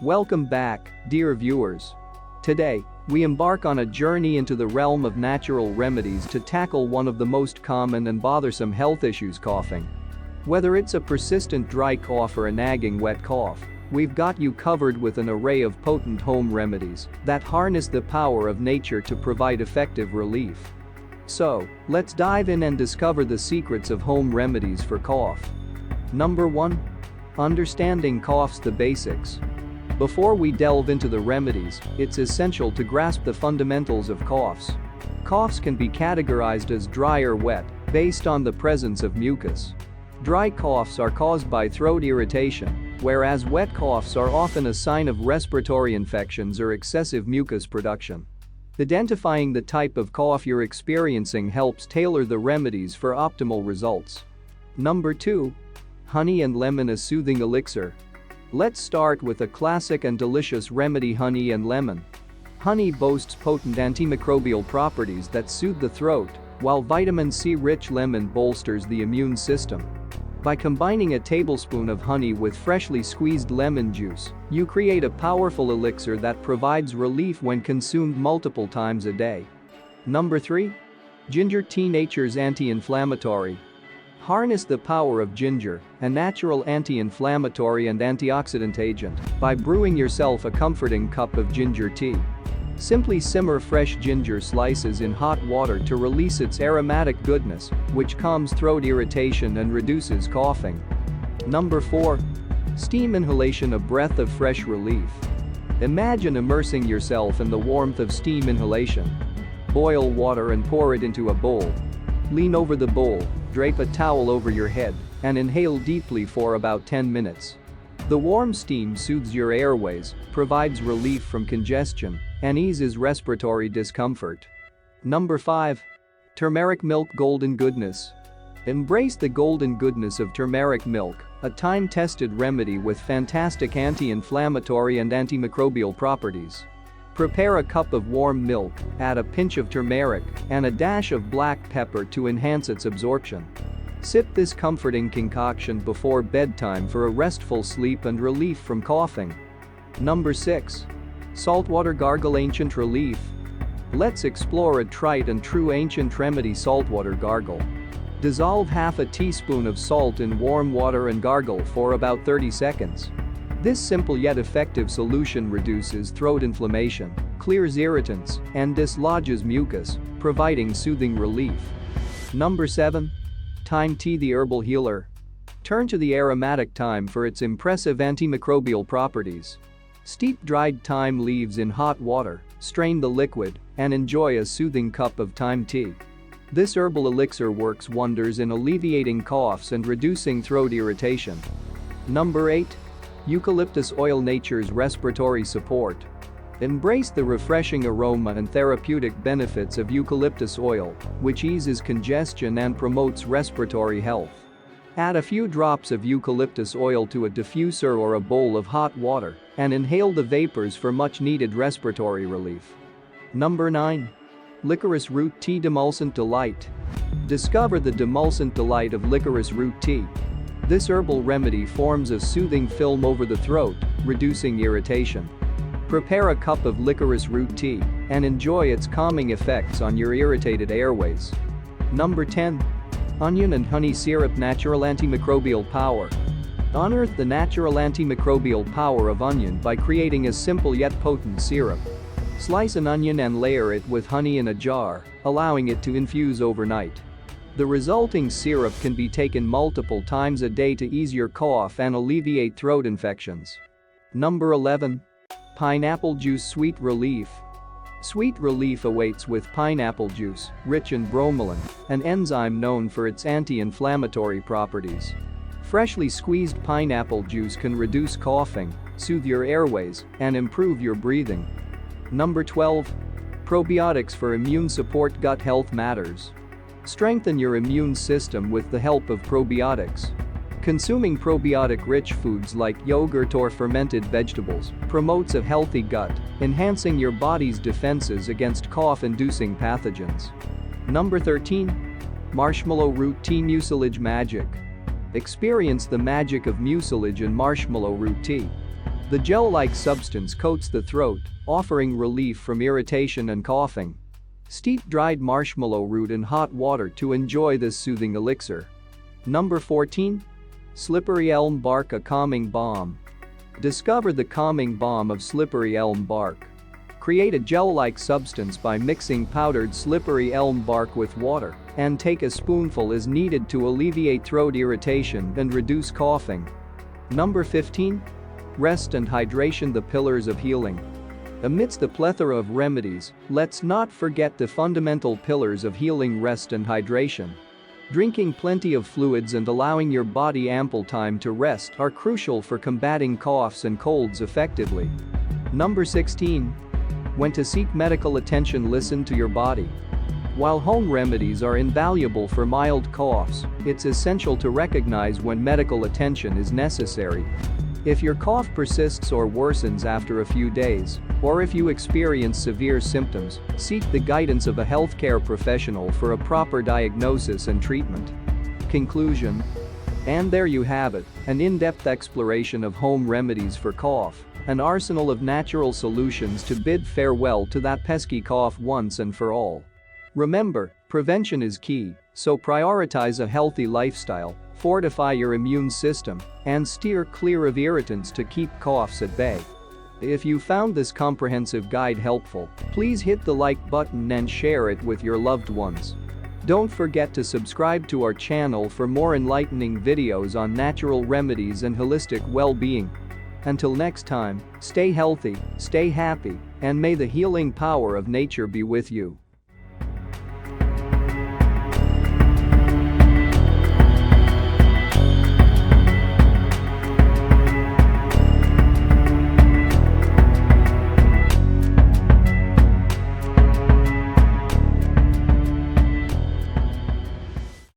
Welcome back, dear viewers. Today, we embark on a journey into the realm of natural remedies to tackle one of the most common and bothersome health issues: coughing. Whether it's a persistent dry cough or a nagging wet cough, we've got you covered with an array of potent home remedies that harness the power of nature to provide effective relief. So, let's dive in and discover the secrets of home remedies for cough. Number 1. Understanding coughs: the basics. Before we delve into the remedies, it's essential to grasp the fundamentals of coughs. Coughs can be categorized as dry or wet, based on the presence of mucus. Dry coughs are caused by throat irritation, whereas wet coughs are often a sign of respiratory infections or excessive mucus production. Identifying the type of cough you're experiencing helps tailor the remedies for optimal results. Number 2. Honey and lemon: a soothing elixir. Let's start with a classic and delicious remedy: honey and lemon. Honey boasts potent antimicrobial properties that soothe the throat, while vitamin C-rich lemon bolsters the immune system. By combining a tablespoon of honey with freshly squeezed lemon juice, you create a powerful elixir that provides relief when consumed multiple times a day. Number 3. Ginger tea: nature's anti-inflammatory. Harness the power of ginger, a natural anti-inflammatory and antioxidant agent, by brewing yourself a comforting cup of ginger tea. Simply simmer fresh ginger slices in hot water to release its aromatic goodness, which calms throat irritation and reduces coughing. Number 4. Steam inhalation: a breath of fresh relief. Imagine immersing yourself in the warmth of steam inhalation. Boil water and pour it into a bowl. Lean over the bowl, drape a towel over your head, and inhale deeply for about 10 minutes. The warm steam soothes your airways, provides relief from congestion, and eases respiratory discomfort. Number 5. Turmeric milk: golden goodness. Embrace the golden goodness of turmeric milk, a time-tested remedy with fantastic anti-inflammatory and antimicrobial properties. Prepare a cup of warm milk, add a pinch of turmeric, and a dash of black pepper to enhance its absorption. Sip this comforting concoction before bedtime for a restful sleep and relief from coughing. Number 6. Saltwater gargle: ancient relief. Let's explore a trite and true ancient remedy: saltwater gargle. Dissolve half a teaspoon of salt in warm water and gargle for about 30 seconds. This simple yet effective solution reduces throat inflammation, clears irritants, and dislodges mucus, providing soothing relief. Number 7. Thyme tea: the herbal healer. Turn to the aromatic thyme for its impressive antimicrobial properties. Steep dried thyme leaves in hot water, strain the liquid, and enjoy a soothing cup of thyme tea. This herbal elixir works wonders in alleviating coughs and reducing throat irritation. Number 8. Eucalyptus oil: nature's respiratory support. Embrace the refreshing aroma and therapeutic benefits of eucalyptus oil, which eases congestion and promotes respiratory health. Add a few drops of eucalyptus oil to a diffuser or a bowl of hot water and inhale the vapors for much-needed respiratory relief. Number 9. Licorice root tea: demulcent delight. Discover the demulcent delight of licorice root tea. This herbal remedy forms a soothing film over the throat, reducing irritation. Prepare a cup of licorice root tea and enjoy its calming effects on your irritated airways. Number 10. Onion and honey syrup: natural antimicrobial power. Unearth the natural antimicrobial power of onion by creating a simple yet potent syrup. Slice an onion and layer it with honey in a jar, allowing it to infuse overnight. The resulting syrup can be taken multiple times a day to ease your cough and alleviate throat infections. Number 11. Pineapple juice: sweet relief. Sweet relief awaits with pineapple juice, rich in bromelain, an enzyme known for its anti-inflammatory properties. Freshly squeezed pineapple juice can reduce coughing, soothe your airways, and improve your breathing. Number 12. Probiotics for immune support: gut health matters. Strengthen your immune system with the help of probiotics. Consuming probiotic-rich foods like yogurt or fermented vegetables promotes a healthy gut, enhancing your body's defenses against cough-inducing pathogens. Number 13. Marshmallow root tea: mucilage magic. Experience the magic of mucilage and marshmallow root tea. The gel-like substance coats the throat, offering relief from irritation and coughing. Steep dried marshmallow root in hot water to enjoy this soothing elixir. Number 14. Slippery elm bark, a calming balm. Discover the calming balm of slippery elm bark. Create a gel-like substance by mixing powdered slippery elm bark with water, and take a spoonful as needed to alleviate throat irritation and reduce coughing. Number 15. Rest and hydration, the pillars of healing. Amidst the plethora of remedies, let's not forget the fundamental pillars of healing: rest and hydration. Drinking plenty of fluids and allowing your body ample time to rest are crucial for combating coughs and colds effectively. Number 16. When to seek medical attention, listen to your body. While home remedies are invaluable for mild coughs, it's essential to recognize when medical attention is necessary. If your cough persists or worsens after a few days, or if you experience severe symptoms, seek the guidance of a healthcare professional for a proper diagnosis and treatment. Conclusion. And there you have it, an in-depth exploration of home remedies for cough, an arsenal of natural solutions to bid farewell to that pesky cough once and for all. Remember, prevention is key, so prioritize a healthy lifestyle, fortify your immune system, and steer clear of irritants to keep coughs at bay. If you found this comprehensive guide helpful, please hit the like button and share it with your loved ones. Don't forget to subscribe to our channel for more enlightening videos on natural remedies and holistic well-being. Until next time, stay healthy, stay happy, and may the healing power of nature be with you.